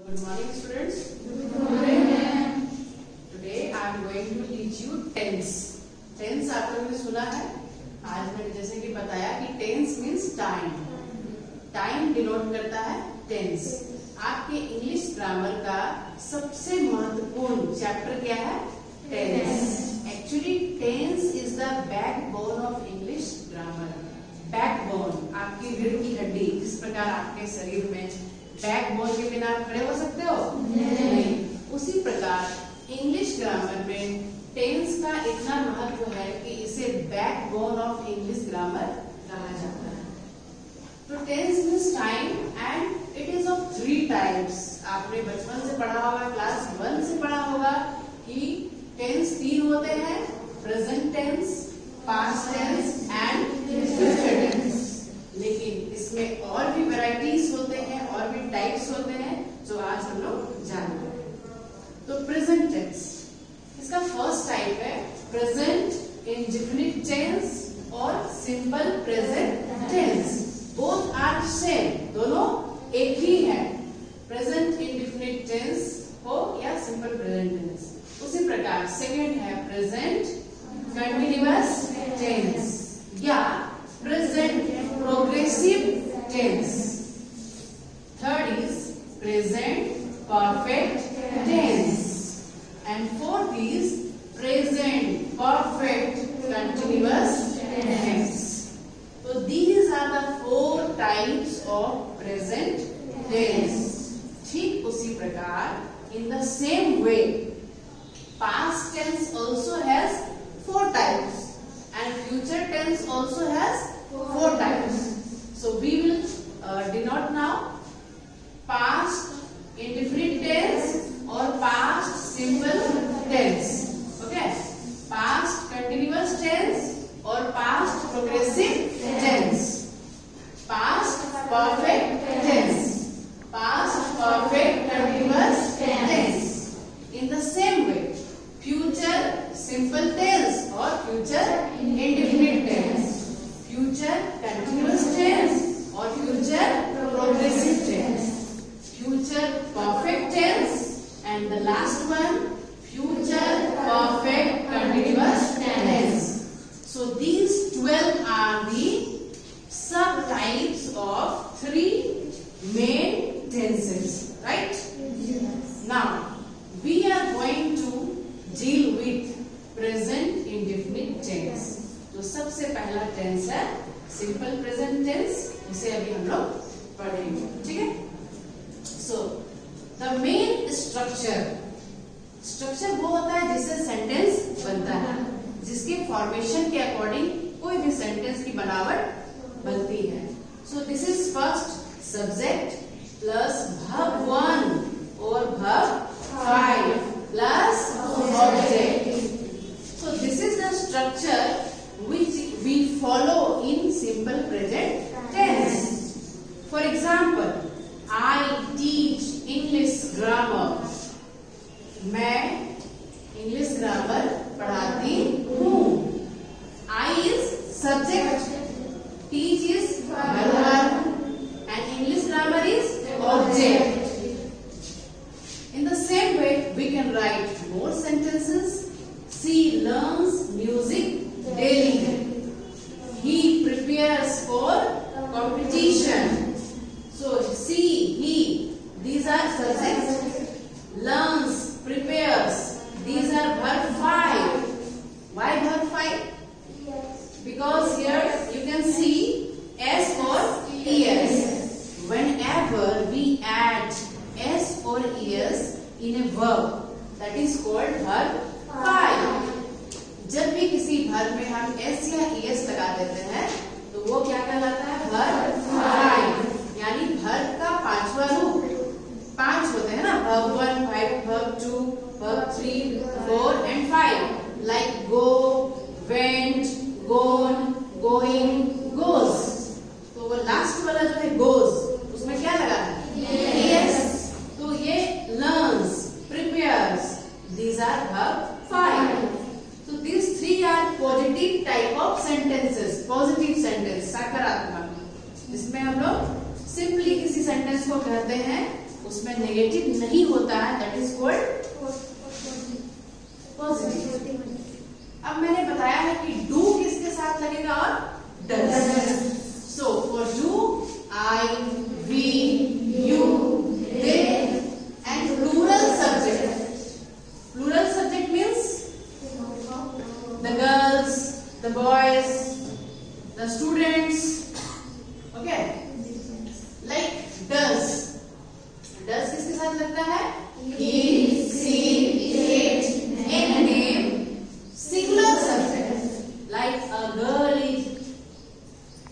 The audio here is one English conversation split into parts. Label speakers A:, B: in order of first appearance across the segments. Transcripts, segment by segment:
A: Good morning, students. Good morning. Today I am going to teach you tense. Tense आप लोगों ने सुना है? आज मैंने जैसे कि बताया कि tense means time. Time denote करता है tense. आपके इंग्लिश ग्रामर का सबसे महत्वपूर्ण चैप्टर क्या है? Tense. Actually, tense is the backbone of English grammar. Backbone, आपकी रीढ़ की हड्डी, जिस प्रकार आपके शरीर में बैकबोन के बिना आप खड़े हो सकते हो? नहीं। उसी प्रकार इंग्लिश ग्रामर में टेंस का इतना महत्व है कि इसे बैकबोन ऑफ इंग्लिश ग्रामर कहा जाता है। तो tense means time and it is of 3 types. आपने बचपन से पढ़ा होगा, क्लास 1 से पढ़ा होगा कि टेंस 3 होते हैं, present tense, past tense and future tense. लेकिन इसमें और भी वैरायटीज होते हैं, और भी टाइप्स होते हैं जो आज हम लोग जानते हैं। तो प्रेजेंट टेंस, इसका फर्स्ट टाइप है प्रेजेंट इंडेफिनिट टेंस और simple present tense. Both are same, दोनों एक ही है, प्रेजेंट इंडेफिनिट टेंस हो या सिंपल प्रेजेंट टेंस। उसी प्रकार सेकंड है प्रेजेंट कंटिन्यूअस टेंस या present progressive tense. Third is present perfect tense and fourth is present perfect continuous tense. तो these are the 4 types of present tense. ठीक उसी प्रकार in the same way past tense also has 4 types and future tense also has 4 types. So we will denote now past indefinite tense or past simple tense. Okay, past continuous tense or past progressive tense, past perfect tense, past perfect continuous tense. In the same way future simple tense or future indefinite tense, future continuous tense or future progressive tense, future perfect tense and the last one future perfect continuous tense. So these 12 are the subtypes of 3 main tenses, right?
B: Yes.
A: Now we are going to deal with present indefinite tense. तो सबसे पहला tense है simple present tense, इसे अभी हम लोग पढ़ेंगे, ठीक है? सो द मेन स्ट्रक्चर वो होता है जिससे सेंटेंस बनता है, जिसके फॉर्मेशन के अकॉर्डिंग कोई भी सेंटेंस की बनावट बनती है। So this is first subject plus verb 1 और verb 5 plus object. So this is the structure which we follow in simple present tense. For example, I teach English grammar. मैं English grammar पढ़ाती हूँ। I is subject, teach is verb and English grammar is object. In the same way, we can write more sentences. She learns music daily. He prepares for competition. So she, he, these are subjects. Learns, prepares, these are verb 5. Why verb 5?
B: Yes.
A: Because here you can see S or ES. Whenever we add S or ES in a verb, that is called verb 5. जब भी किसी verb में हम S या ES लगा देते हैं तो वो क्या कहलाता है? verb 5। यानी verb का 5वां रूप। 5 होते हैं ना, verb 1, verb 2, verb 3, 4 and 5. Like go, went, gone, going, goes. तो वो लास्ट वाला जो है goes, उसमें क्या लगा है? Yes. तो ये learns, prepares, these are verb 5. So these 3 are positive type of sentences, positive sentence, सकारात्मक, जिसमें हम लोग सिंपली किसी सेंटेंस को कहते हैं उसमें नेगेटिव नहीं होता है, दैट इज कॉल्ड पॉजिटिव। अब मैंने बताया है कि डू किसके साथ लगेगा और does. So for do I, we, you, they and plural subject. Plural subject means the girls, the boys, the students, okay? Like does किसके साथ लगता है? He, she, it, any name, singular subject. Like a girl is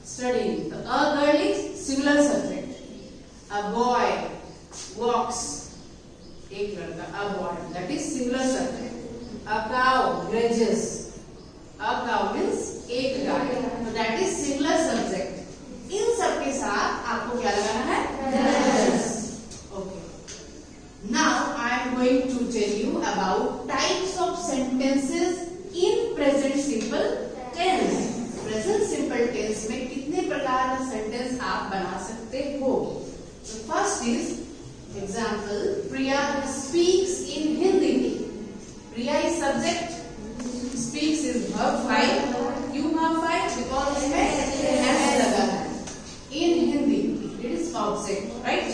A: studying. A girl is singular subject. A boy walks. एक लड़का, a boy, that is singular subject. A cow grazes. A cow means एक गाय, तो that is singular subject. इन सब के साथ आपको क्या लगाना है? does. Okay. Now I am going to tell you about types of sentences in present simple tense. Present simple tense में कितने प्रकार का सेंटेंस आप बना सकते हो? The first is example. Priya speaks in Hindi. Priya is subject. Speaks is verb 5. क्यों verb 5? Because इसमें s लगा है. In Hindi, it is object, right?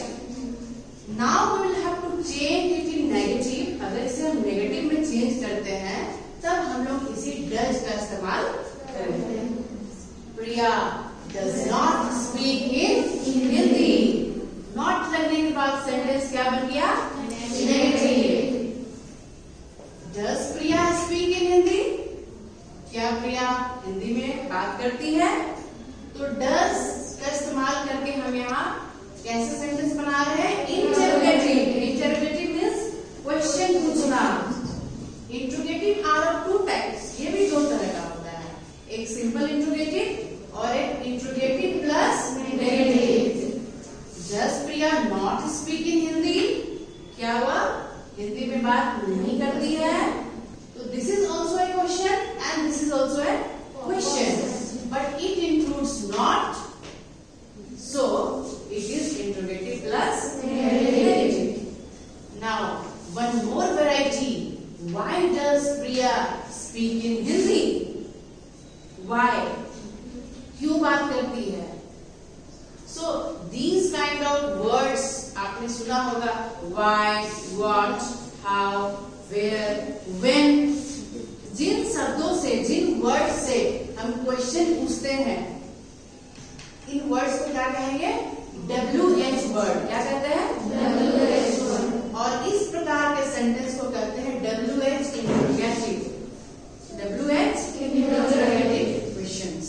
A: Now we will have to change it in negative. अगर इसे हम negative में change करते हैं, तब हम लोग इसी does का इस्तेमाल करेंगे. Priya does not speak in Hindi. Not लगने के बाद सेंटेंस क्या बन गया? Negative. Does Priya speak in Hindi? क्या प्रिया हिंदी में बात करती है? तो does का इस्तेमाल करके हम यहाँ कैसे सेंटेंस बना रहे हैं? इंटरोगेटिव. इंटरोगेटिव मीन्स क्वेश्चन पूछना. Interrogative are of two types. ये भी दो तरह का होता है, एक सिंपल इंटरोगेटिव और एक interrogative plus negative. Does Priya not speak in Hindi? क्या हुआ? हिंदी में बात नहीं करती है. तो this is also a question and this is also a question, but it includes not, so it is interrogative plus negative. Now one more variety. Why does Priya speak in Hindi? Why? क्यों बात करती है? So these kind of words आपने सुना होगा. Why, what, how, where, when. जिन शब्दों से, जिन word से हम क्वेश्चन पूछते हैं, इन वर्ड्स को क्या कहेंगे? WH word. क्या कहते हैं? WH word. और इस प्रकार के सेंटेंस को कहते हैं WH interrogative. WH interrogative questions.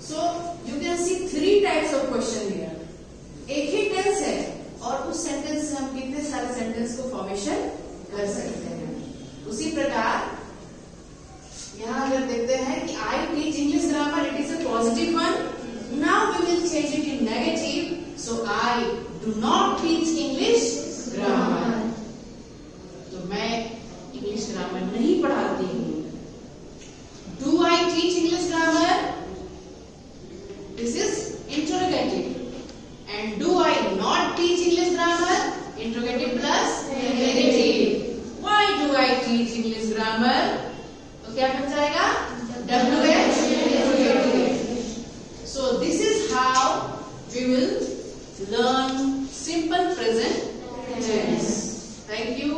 A: So you can see 3 types of question here. एक ही टेंस है और उस सेंटेंस से हम कितने सारे सेंटेंस को फॉर्मेशन कर सकते हैं. उसी प्रकार यहाँ अगर देखते हैं कि I teach English grammar, it is a positive one. Now we will change it in negative. So I do not teach English grammar. तो मैं इंग्लिश ग्रामर नहीं पढ़ाती हूँ. Do I teach English grammar? This is interrogative. And do I not teach English grammar? Interrogative plus negative. Why do I teach English grammar? तो क्या बन जाएगा? WH interrogative. So this is how we will learn simple present tense. Thank you.